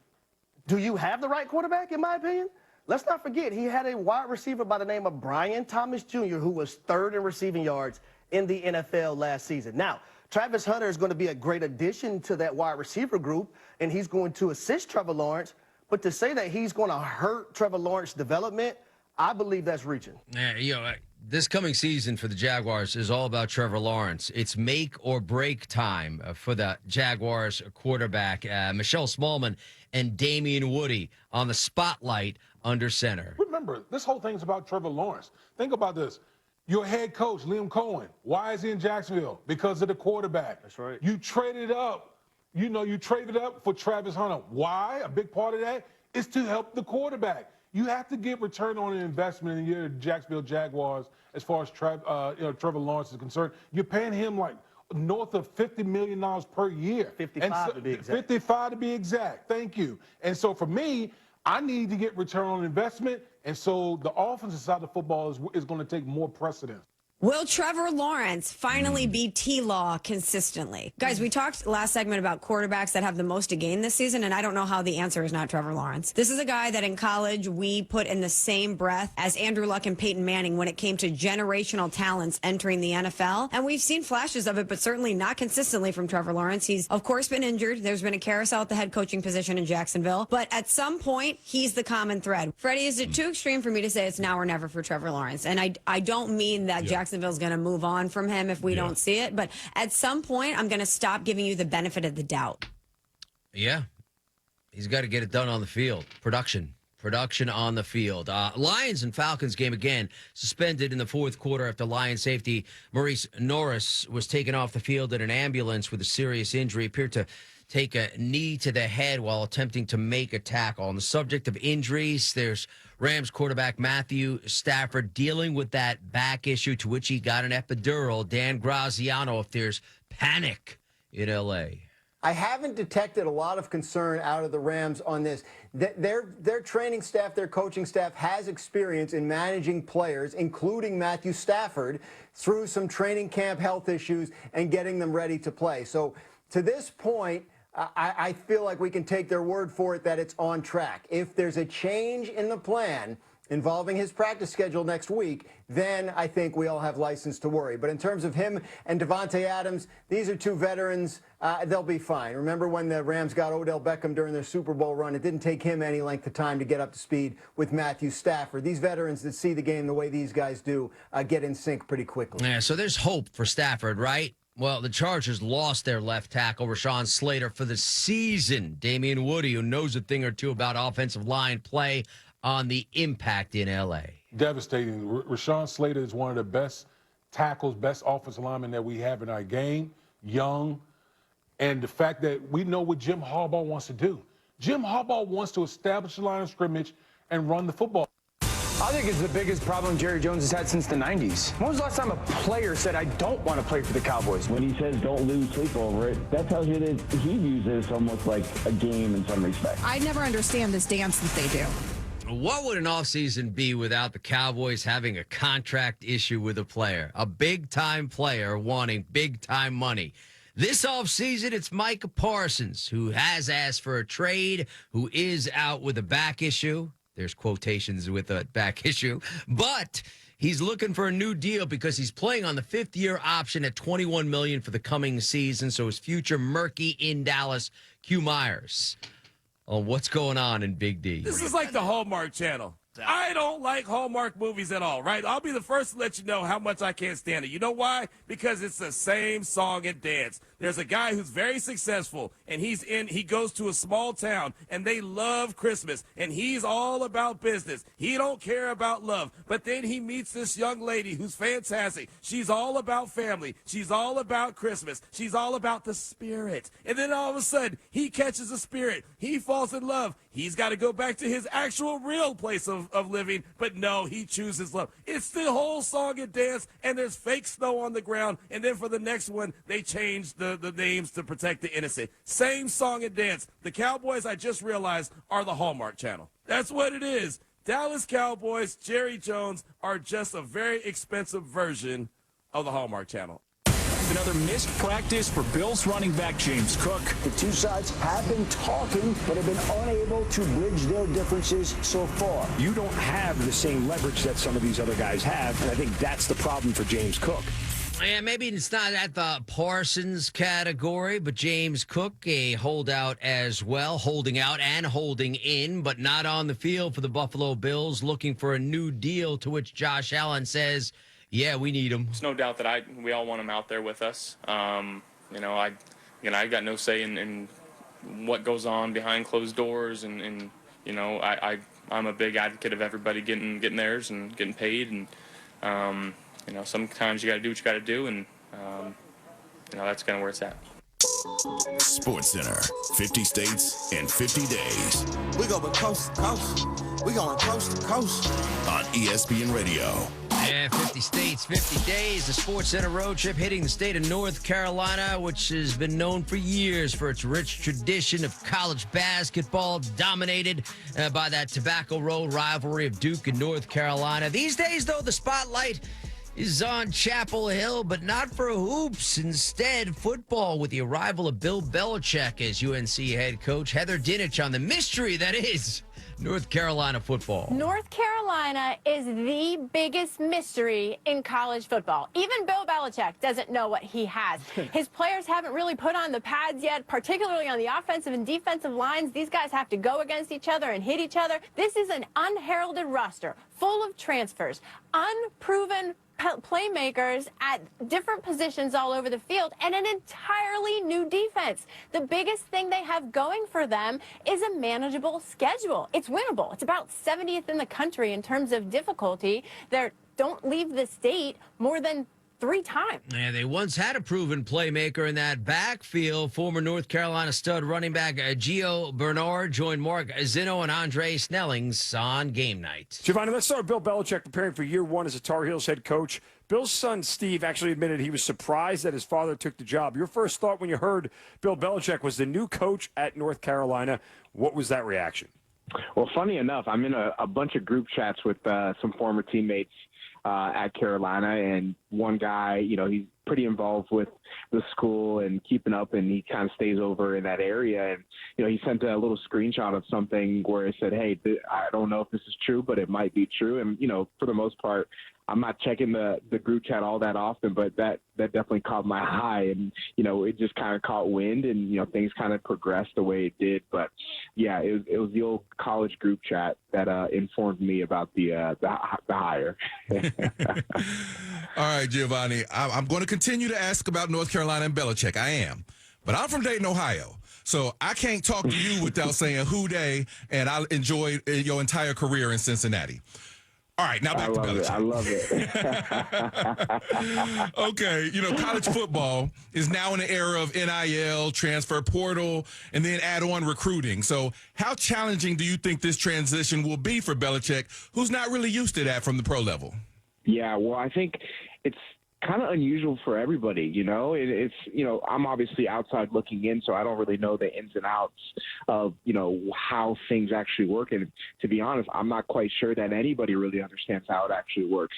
do you have the right quarterback, in my opinion? Let's not forget, he had a wide receiver by the name of Brian Thomas Jr., who was 3rd in receiving yards in the NFL last season. Now, Travis Hunter is going to be a great addition to that wide receiver group, and he's going to assist Trevor Lawrence. But to say that he's going to hurt Trevor Lawrence's development, I believe that's reaching. Yeah, this coming season for the Jaguars is all about Trevor Lawrence. It's make or break time for the Jaguars quarterback, Michelle Smallman and Damian Woody on the spotlight under center. Remember, this whole thing's about Trevor Lawrence. Think about this. Your head coach, Liam Cohen, why is he in Jacksonville? Because of the quarterback. That's right. You traded up. You traded up for Travis Hunter. Why? A big part of that is to help the quarterback. You have to get return on an investment in your Jacksonville Jaguars as far as Trevor Lawrence is concerned. You're paying him like north of $50 million per year. 55 to be exact. 55 to be exact. Thank you. And so for me, I need to get return on investment, and so the offensive side of football is going to take more precedence. Will Trevor Lawrence finally be T-Law consistently? Guys, we talked last segment about quarterbacks that have the most to gain this season, and I don't know how the answer is not Trevor Lawrence. This is a guy that in college we put in the same breath as Andrew Luck and Peyton Manning when it came to generational talents entering the NFL. And we've seen flashes of it, but certainly not consistently from Trevor Lawrence. He's, of course, been injured. There's been a carousel at the head coaching position in Jacksonville. But at some point, he's the common thread. Freddie, is it too extreme for me to say it's now or never for Trevor Lawrence? And I don't mean that Jacksonville's going to move on from him if we don't see it. But at some point, I'm going to stop giving you the benefit of the doubt. Yeah. He's got to get it done on the field. Production on the field. Lions and Falcons game again suspended in the fourth quarter after Lions safety Maurice Norris was taken off the field in an ambulance with a serious injury. Appeared to take a knee to the head while attempting to make a tackle. On the subject of injuries, there's Rams quarterback Matthew Stafford dealing with that back issue to which he got an epidural. Dan Graziano, if there's panic in L.A. I haven't detected a lot of concern out of the Rams on this. Their training staff, their coaching staff has experience in managing players, including Matthew Stafford, through some training camp health issues and getting them ready to play. So to this point, I feel like we can take their word for it that it's on track. If there's a change in the plan involving his practice schedule next week, then I think we all have license to worry. But in terms of him and Devontae Adams, these are two veterans. They'll be fine. Remember when the Rams got Odell Beckham during their Super Bowl run? It didn't take him any length of time to get up to speed with Matthew Stafford. These veterans that see the game the way these guys do get in sync pretty quickly. Yeah, so there's hope for Stafford, right? Well, the Chargers lost their left tackle, Rashawn Slater, for the season. Damian Woody, who knows a thing or two about offensive line play, on the impact in L.A. Devastating. Rashawn Slater is one of the best tackles, best offensive linemen that we have in our game, young. And the fact that we know what Jim Harbaugh wants to do. Jim Harbaugh wants to establish the line of scrimmage and run the football. I think it's the biggest problem Jerry Jones has had since the 90s. When was the last time a player said, I don't want to play for the Cowboys? When he says don't lose sleep over it, that tells you that he views it as almost like a game in some respects. I never understand this dance that they do. What would an offseason be without the Cowboys having a contract issue with a player? A big-time player wanting big-time money. This offseason, it's Micah Parsons, who has asked for a trade, who is out with a back issue. There's quotations with a back issue. But he's looking for a new deal because he's playing on the fifth-year option at $21 million for the coming season, so his future murky in Dallas. Q Myers on what's going on in Big D. This is like the Hallmark Channel. I don't like Hallmark movies at all, right? I'll be the first to let you know how much I can't stand it. You know why? Because it's the same song and dance. There's a guy who's very successful, and he goes to a small town, and they love Christmas, and he's all about business. He don't care about love. But then he meets this young lady who's fantastic. She's all about family. She's all about Christmas. She's all about the spirit. And then all of a sudden, he catches the spirit. He falls in love. He's got to go back to his actual real place of living, but no, he chooses love. It's the whole song and dance, and there's fake snow on the ground, and then for the next one, they change the names to protect the innocent. Same song and dance. The Cowboys, I just realized, are the Hallmark Channel. That's what it is. Dallas Cowboys, Jerry Jones, are just a very expensive version of the Hallmark Channel. Another missed practice for Bills running back James Cook. The two sides have been talking, but have been unable to bridge their differences so far. You don't have the same leverage that some of these other guys have, and I think that's the problem for James Cook. Yeah, maybe it's not at the Parsons category, but James Cook, a holdout as well, holding out and holding in, but not on the field for the Buffalo Bills, looking for a new deal, to which Josh Allen says, yeah, we need him. There's no doubt that we all want him out there with us. I got no say in what goes on behind closed doors, and I'm a big advocate of everybody getting theirs and getting paid, and sometimes you got to do what you got to do, and that's kind of where it's at. Sports Center, 50 states in 50 days. We going coast to coast. We going coast to coast. On ESPN Radio. Yeah, 50 states, 50 days. The Sports Center road trip hitting the state of North Carolina, which has been known for years for its rich tradition of college basketball, dominated by that Tobacco Road rivalry of Duke and North Carolina. These days, though, the spotlight is on Chapel Hill, but not for hoops. Instead, football, with the arrival of Bill Belichick as UNC head coach, Heather Dinich on the mystery that is North Carolina football. North Carolina is the biggest mystery in college football. Even Bill Belichick doesn't know what he has. His players haven't really put on the pads yet, particularly on the offensive and defensive lines. These guys have to go against each other and hit each other. This is an unheralded roster, full of transfers, unproven playmakers at different positions all over the field, and an entirely new defense. The biggest thing they have going for them is a manageable schedule. It's winnable. It's about 70th in the country in terms of difficulty. They don't leave the state more than 3 times. Yeah, they once had a proven playmaker in that backfield. Former North Carolina stud running back Gio Bernard joined Mark Zinno and Andre Snellings on game night. Giovanni, let's start with Bill Belichick preparing for year 1 as a Tar Heels head coach. Bill's son, Steve, actually admitted he was surprised that his father took the job. Your first thought when you heard Bill Belichick was the new coach at North Carolina. What was that reaction? Well, funny enough, I'm in a bunch of group chats with some former teammates at Carolina, and one guy, he's pretty involved with the school and keeping up, and he kind of stays over in that area. And, he sent a little screenshot of something where it said, hey, I don't know if this is true, but it might be true. And, for the most part, I'm not checking the group chat all that often, but that definitely caught my eye, and it just kind of caught wind, and things kind of progressed the way it did. But yeah, it was the old college group chat that informed me about the hire. All right, Giovanni, I'm going to continue to ask about North Carolina and Belichick. I am, but I'm from Dayton, Ohio. So I can't talk to you without saying who dey, and I enjoyed your entire career in Cincinnati. All right, now back to Belichick. I love it. Okay, college football is now in the era of NIL, transfer portal, and then add on recruiting. So how challenging do you think this transition will be for Belichick, who's not really used to that from the pro level? Yeah, well, I think it's kind of unusual for everybody, it's, I'm obviously outside looking in, so I don't really know the ins and outs of, how things actually work. And to be honest, I'm not quite sure that anybody really understands how it actually works.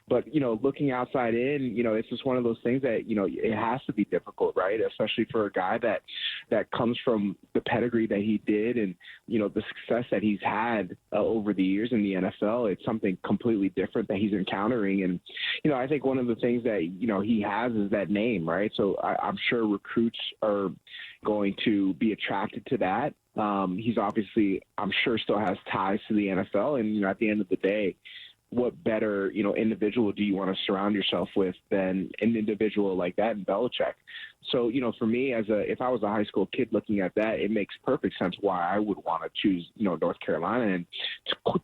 But, looking outside in, it's just one of those things that, it has to be difficult, right? Especially for a guy that comes from the pedigree that he did and, the success that he's had over the years in the NFL. It's something completely different that he's encountering. And, I think one of the things that, he has is that name, right? So I'm sure recruits are going to be attracted to that. He's obviously, I'm sure, still has ties to the NFL. And, at the end of the day, what better, individual do you want to surround yourself with than an individual like that in Belichick? So, for me, if I was a high school kid looking at that, it makes perfect sense why I would want to choose, North Carolina. And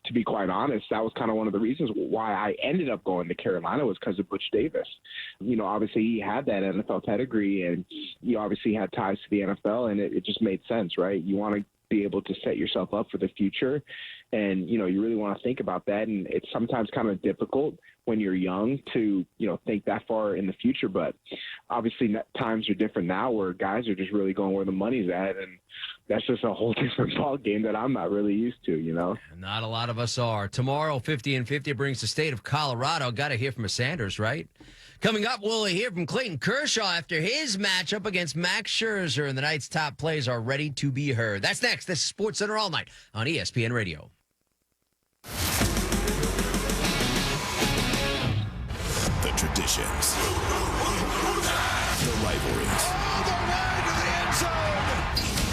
to be quite honest, that was kind of one of the reasons why I ended up going to Carolina was because of Butch Davis. Obviously he had that NFL pedigree, and he obviously had ties to the NFL, and it just made sense, right? You want to be able to set yourself up for the future. And, you really want to think about that. And it's sometimes kind of difficult when you're young to, think that far in the future. But obviously times are different now where guys are just really going where the money's at. And that's just a whole different ball game that I'm not really used to, Not a lot of us are. Tomorrow, 50 and 50 brings the state of Colorado. Got to hear from a Sanders, right? Coming up, we'll hear from Clayton Kershaw after his matchup against Max Scherzer, and the night's top plays are ready to be heard. That's next. This is SportsCenter All Night on ESPN Radio. The traditions, the rivalries,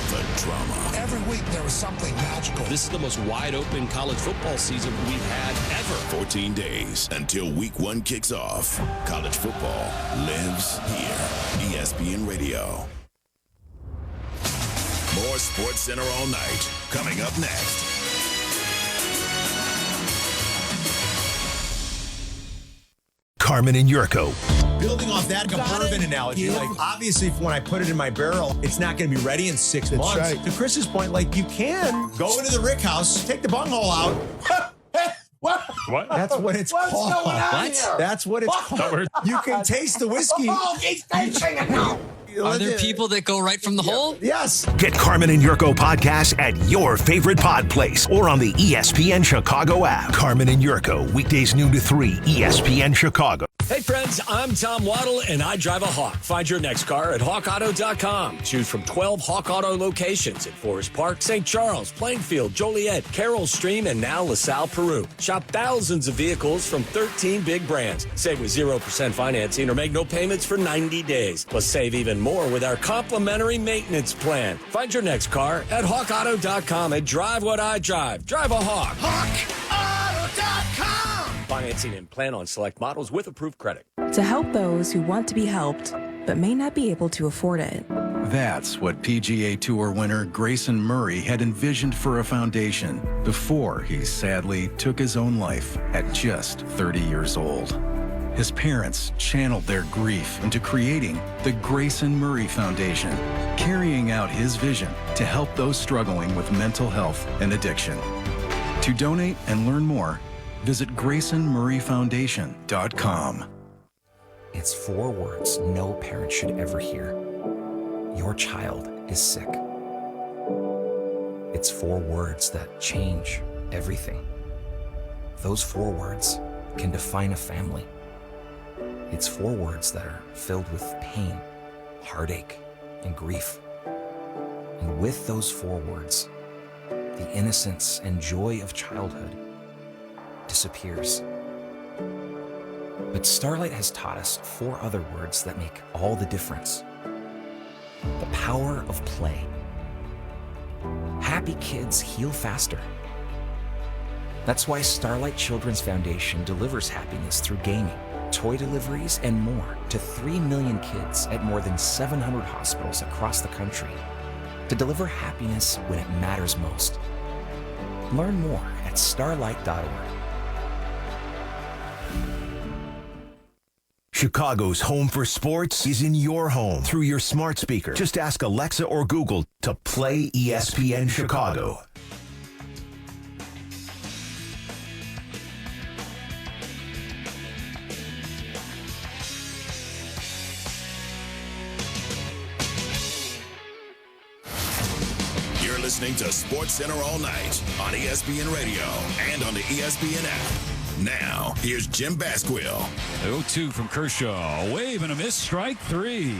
the drama. Every week there was something magical. This is the most wide open college football season we've had ever. 14 days until week 1 kicks off. College football lives here. ESPN Radio. More SportsCenter All Night coming up next. Carmen and Yurko. Building off that bourbon analogy, obviously when I put it in my barrel, it's not going to be ready in 6 months. Right. To Chris's point, you can go into the rick house, take the bunghole out. What? That's what it's called. What? That's what it's called. You can taste the whiskey. Oh, he's tasting it now. Are there people that go right from the hole? Yes. Get Carmen and Yurko podcast at your favorite pod place or on the ESPN Chicago app. Carmen and Yurko, weekdays noon to 3, ESPN Chicago. Hey friends, I'm Tom Waddle and I drive a Hawk. Find your next car at hawkauto.com. Choose from 12 Hawk Auto locations in Forest Park, St. Charles, Plainfield, Joliet, Carroll Stream, and now LaSalle, Peru. Shop thousands of vehicles from 13 big brands. Save with 0% financing or make no payments for 90 days. Plus save even more with our complimentary maintenance plan. Find your next car at hawkauto.com and drive what I drive. Drive a Hawk. HawkAuto.com. Financing and plan on select models with approved credit. To help those who want to be helped but may not be able to afford it. That's what PGA Tour winner Grayson Murray had envisioned for a foundation before he sadly took his own life at just 30 years old. His parents channeled their grief into creating the Grayson Murray Foundation, carrying out his vision to help those struggling with mental health and addiction. To donate and learn more, visit GraysonMurrayFoundation.com. It's 4 words no parent should ever hear. Your child is sick. It's 4 words that change everything. Those 4 words can define a family. It's 4 words that are filled with pain, heartache, and grief. And with those 4 words, the innocence and joy of childhood disappears. But Starlight has taught us 4 other words that make all the difference. The power of play. Happy kids heal faster. That's why Starlight Children's Foundation delivers happiness through gaming, toy deliveries, and more to 3 million kids at more than 700 hospitals across the country to deliver happiness when it matters most. Learn more at starlight.org. Chicago's home for sports is in your home through your smart speaker. Just ask Alexa or Google to play ESPN Chicago. You're listening to SportsCenter All Night on ESPN Radio and on the ESPN app. Now, here's Jim Basquill. 0-2 from Kershaw. A wave and a miss, strike 3.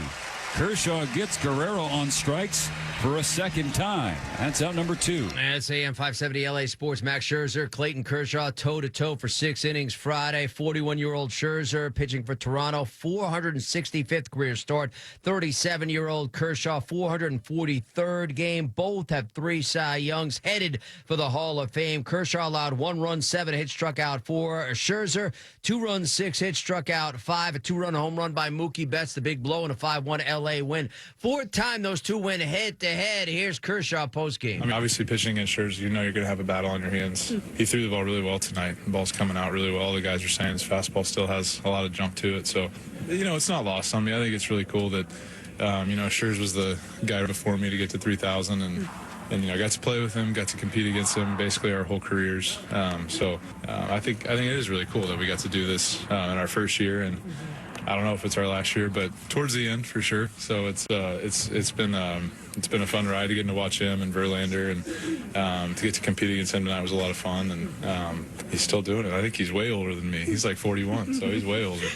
Kershaw gets Guerrero on strikes for a second time. That's out number 2. That's AM 570 LA Sports. Max Scherzer, Clayton Kershaw, toe-to-toe for 6 innings Friday. 41-year-old Scherzer pitching for Toronto. 465th career start. 37-year-old Kershaw, 443rd game. Both have 3 Cy Youngs, headed for the Hall of Fame. Kershaw allowed 1 run, 7 hits, struck out 4. Scherzer, 2 runs, 6 hits, struck out 5. A 2-run home run by Mookie Betts, the big blow, and a 5-1 LA win. 4th time those two went head-to-head. Here's Kershaw postgame. I mean, obviously pitching against Scherzer, you know you're going to have a battle on your hands. He threw the ball really well tonight. The ball's coming out really well. The guys are saying his fastball still has a lot of jump to it. So, you know, it's not lost on me. I think it's really cool that, you know, Scherzer was the guy before me to get to 3,000, and I got to play with him, got to compete against him basically our whole careers. I think it is really cool that we got to do this in our first year, and I don't know if it's our last year, but towards the end for sure. So it's been a fun ride to get to watch him and Verlander, and to get to compete against him tonight was a lot of fun. And he's still doing it. I think he's way older than me. He's like 41, so he's way older.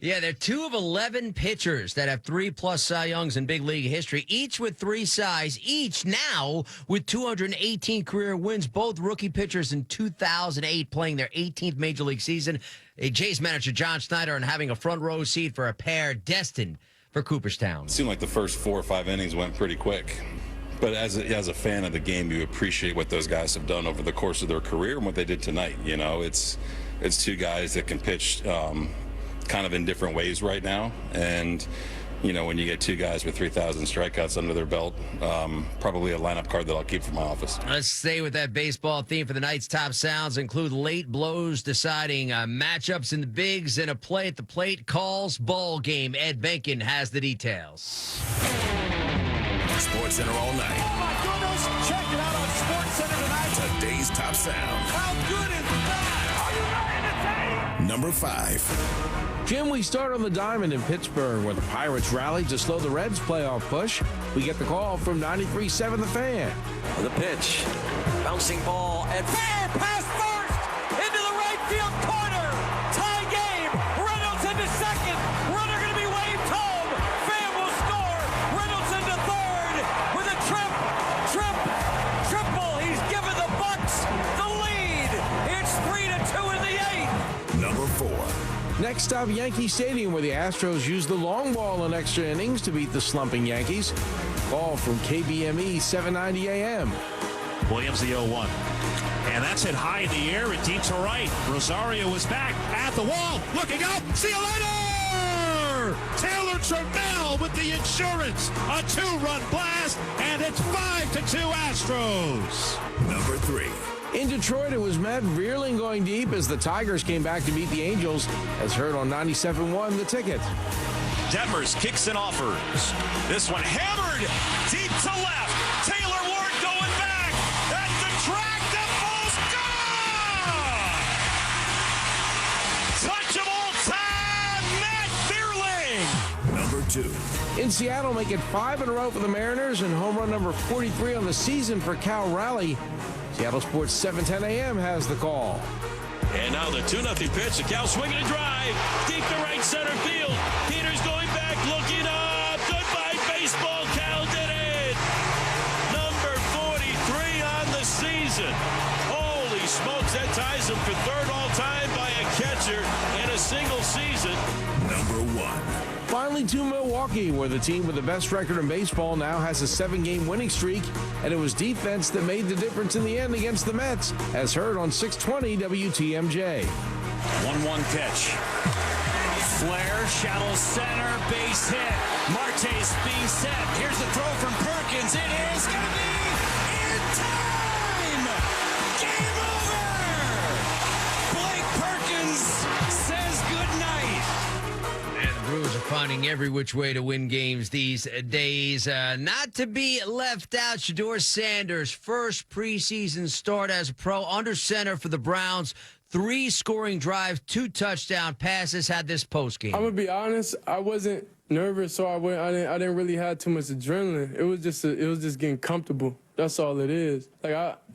Yeah, they're 2 of 11 pitchers that have 3+ Cy Youngs in big league history, each with 3 Cys, each now with 218 career wins, both rookie pitchers in 2008 playing their 18th major league season. Jays manager John Schneider and having a front row seat for a pair destined for Cooperstown. It seemed like the first 4 or 5 innings went pretty quick. But as a fan of the game, you appreciate what those guys have done over the course of their career and what they did tonight. It's 2 guys that can pitch kind of in different ways right now, and when you get 2 guys with 3,000 strikeouts under their belt, probably a lineup card that I'll keep for my office. Let's stay with that baseball theme for the night's top sounds. Include late blows deciding matchups in the bigs and a play at the plate calls ball game. Ed Benkin has the details. Sports Center all night. Oh my goodness! Check it out on Sports Center tonight. Today's top sound. How good is that? Are you ready to take? Number 5. Jim, we start on the diamond in Pittsburgh, where the Pirates rallied to slow the Reds' playoff push. We get the call from 93.7 The Fan. The pitch. Bouncing ball and fair pass first into the right field corner. Tie game. Reynolds into second. Runner going to be waved home. Pham will score. Reynolds into third with a triple. He's given the Bucks the lead. It's 3-2 in the 8th. Number 4. Next stop, Yankee Stadium, where the Astros used the long ball in extra innings to beat the slumping Yankees. Ball from KBME 790 AM. Williams the 0-1. And that's hit high in the air and deep to right. Rosario is back at the wall. Looking up. See you later! Taylor Trammell with the insurance. A 2-run blast, and it's 5-2 Astros. Number 3. In Detroit, it was Matt Vierling going deep as the Tigers came back to beat the Angels, as heard on 97.1 The Ticket. Detmers kicks and offers. This one hammered deep to left. Taylor Ward going back at the track. That ball's gone! Touch of all time, Matt Vierling. Number 2. In Seattle, make it 5 in a row for the Mariners, and home run number 43 on the season for Cal Raleigh. Seattle Sports 710 AM has the call. And now the 2-0 pitch. The Cal swinging a drive deep to right center field. Peters going back, looking up. Goodbye, baseball. Cal did it. Number 43 on the season. Holy smokes, that ties him for 3rd all-time by a catcher in a single season. Number 1. Finally to Milwaukee, where the team with the best record in baseball now has a 7-game winning streak, and it was defense that made the difference in the end against the Mets, as heard on 620 WTMJ. 1-1 pitch. Flair, shallow center, base hit. Marte's being set. Here's the throw from Perkins. It is going to be in time! Game over! Blake Perkins says goodnight. Brewers are finding every which way to win games these days. Not to be left out, Shedeur Sanders, first preseason start as a pro, under center for the Browns. 3 scoring drives, 2 touchdown passes, had this postgame. I'm going to be honest, I wasn't nervous, so I didn't really have too much adrenaline. It was just getting comfortable. That's all it is.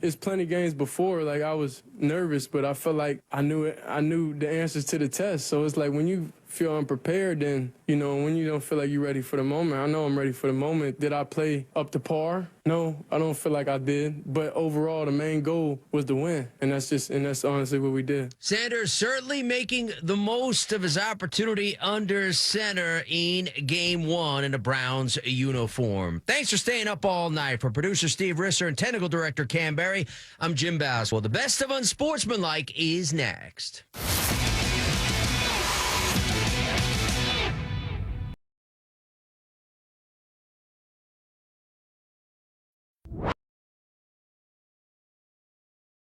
It's plenty games before, I was nervous, but I felt like I knew the answers to the test. So it's like when you feel unprepared, then, when you don't feel like you're ready for the moment. I know I'm ready for the moment. Did I play up to par? No, I don't feel like I did. But overall, the main goal was to win, and that's honestly what we did. Sanders certainly making the most of his opportunity under center in Game 1 in the Browns uniform. Thanks for staying up all night. For producer Steve Risser and technical director Cam Berry, I'm Jim Baswell. The best of unsportsmanlike is next.